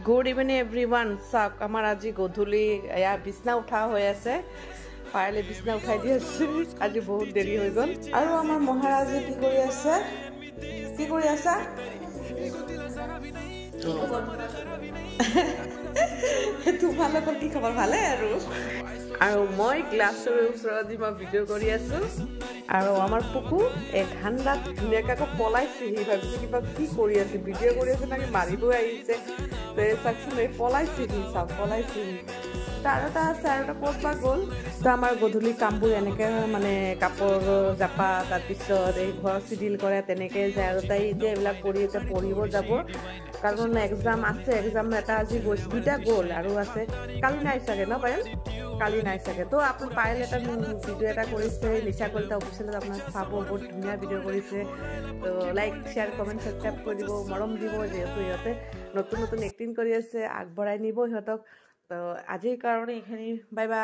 good evening everyone চাওক আমাৰ আজি গধূলি এয়া বিছনা উঠা হৈ আছে পাইলে বিছনা উঠাই দি আছে আজি বহুত দেৰি হৈ গ'ল আৰু আমাৰ মহাৰাজে কি কৰি আছে তোমালোকৰ কি খবৰ ভালে আৰু মই গ্লাছৰ ওচৰত মই ভিডিঅ' কৰি আছো আৰু আমাৰ পুকু এই ঠাণ্ডাত ধুনীয়াকৈ আকৌ পলাইছে সি ভাবিছে কিবা কি কৰি আছে ভিডিঅ' কৰি আছে নাকি মাৰিবই আহিছে চাওকচোন এই পলাইছে সি চাওক পলাইছে আৰু এটা আছে আৰু এটা ক'ত বা গ'ল তো আমাৰ গধূলি কামবোৰ এনেকৈ মানে কাপোৰ জাপা তাৰপিছত এই ঘৰ চিডিল কৰে তেনেকৈ যায় আৰু তাই এতিয়া এইবিলাক কৰি এতিয়া পঢ়িব যাব কাৰণ এক্সাম আছে এক্সাম এটা আজি গৈছে দুটা গ'ল আৰু আছে কালি নাই চাগে ন পায়েল কালি নাই চাগে তো আপুনি পায়েল এটা ভিডিঅ' এটা কৰিছে নিচা কলিতা অফিচিয়েলত আপোনাক চাব বহুত ধুনীয়া ভিডিঅ' কৰিছে তো লাইক শ্বেয়াৰ কমেণ্ট ছাবস্ক্ৰাইব কৰি দিব মৰম দিব যিহেতু সিহঁতে নতুন নতুন এক্টিং কৰি আছে আগবঢ়াই নিব সিহঁতক তো আজিৰ কাৰণে এইখিনি বাই বাই